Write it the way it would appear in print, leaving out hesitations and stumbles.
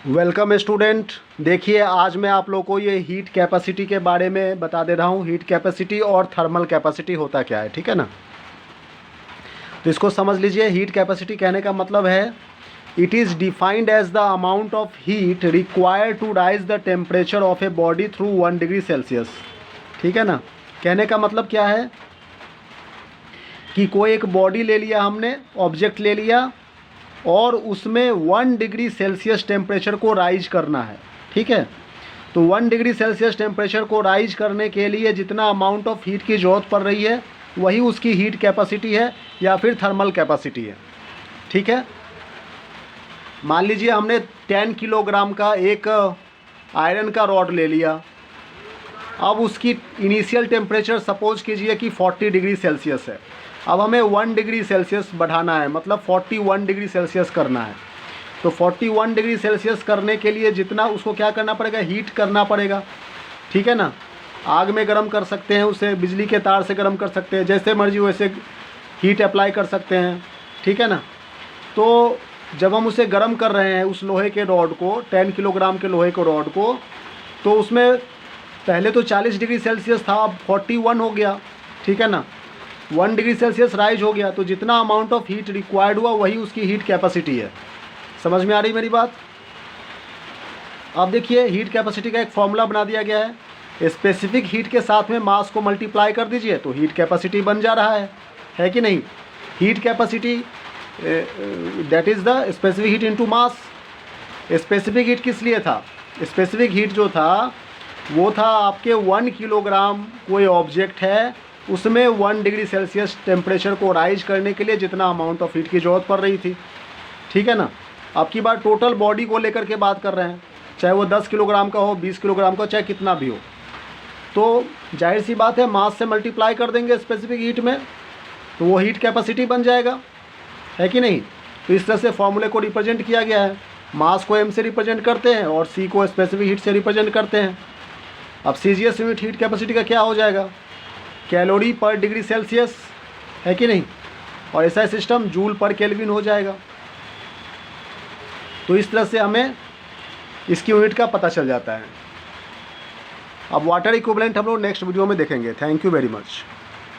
Welcome student. देखिए आज मैं आप लोग को ये हीट कैपेसिटी के बारे में बता दे रहा हूँ। हीट कैपेसिटी और थर्मल कैपेसिटी होता क्या है, ठीक है ना। तो इसको समझ लीजिए। हीट कैपेसिटी कहने का मतलब है it is defined as the amount of heat required to raise the temperature of a body through 1 degree Celsius, ठीक है ना। कहने का मतलब क्या है कि कोई एक बॉडी ले लिया हमने, ऑब्जेक्ट ले लिया और उसमें 1 डिग्री सेल्सियस टेम्परेचर को राइज करना है, ठीक है। तो 1 डिग्री सेल्सियस टेम्परेचर को राइज करने के लिए जितना अमाउंट ऑफ हीट की ज़रूरत पड़ रही है वही उसकी हीट कैपेसिटी है या फिर थर्मल कैपेसिटी है, ठीक है। मान लीजिए हमने 10 किलोग्राम का एक आयरन का रॉड ले लिया। अब उसकी इनिशियल टेम्परेचर सपोज कीजिए कि 40 डिग्री सेल्सियस है। अब हमें 1 डिग्री सेल्सियस बढ़ाना है, मतलब 41 डिग्री सेल्सियस करना है। तो 41 डिग्री सेल्सियस करने के लिए जितना उसको क्या करना पड़ेगा, हीट करना पड़ेगा, ठीक है ना। आग में गर्म कर सकते हैं उसे, बिजली के तार से गर्म कर सकते हैं, जैसे मर्जी वैसे हीट अप्लाई कर सकते हैं, ठीक है ना। तो जब हम उसे गर्म कर रहे हैं उस लोहे के रॉड को, 10 किलोग्राम के लोहे के रॉड को, तो उसमें पहले तो 40 डिग्री सेल्सियस था, अब 41 हो गया, ठीक है ना। 1 डिग्री सेल्सियस राइज हो गया, तो जितना अमाउंट ऑफ हीट रिक्वायर्ड हुआ वही उसकी हीट कैपेसिटी है। समझ में आ रही मेरी बात। अब देखिए हीट कैपेसिटी का एक फॉर्मूला बना दिया गया है। स्पेसिफिक हीट के साथ में मास को मल्टीप्लाई कर दीजिए तो हीट कैपेसिटी बन जा रहा है कि नहीं। Heat capacity that is the specific heat into mass. Specific heat किस लिए था, स्पेसिफिक हीट जो था वो था आपके 1 किलोग्राम कोई ऑब्जेक्ट है, उसमें 1 डिग्री सेल्सियस टेम्परेचर को राइज करने के लिए जितना अमाउंट ऑफ हीट की ज़रूरत पड़ रही थी, ठीक है ना। अब की बार टोटल बॉडी को लेकर के बात कर रहे हैं, चाहे वो 10 किलोग्राम का हो, 20 किलोग्राम का, चाहे कितना भी हो। तो जाहिर सी बात है मास से मल्टीप्लाई कर देंगे स्पेसिफिक हीट में, तो वो हीट कैपेसिटी बन जाएगा, है कि नहीं। तो इस तरह से फॉर्मूले को रिप्रेजेंट किया गया है। मास को m से रिप्रेजेंट करते हैं और c को स्पेसिफिक हीट से रिप्रेजेंट करते हैं। अब CGS यूनिट हीट कैपेसिटी का क्या हो जाएगा, कैलोरी पर डिग्री सेल्सियस, है कि नहीं। और ऐसा सिस्टम जूल पर केल्विन हो जाएगा। तो इस तरह से हमें इसकी यूनिट का पता चल जाता है। अब वाटर इक्विवेलेंट हम लोग नेक्स्ट वीडियो में देखेंगे। Thank you very much.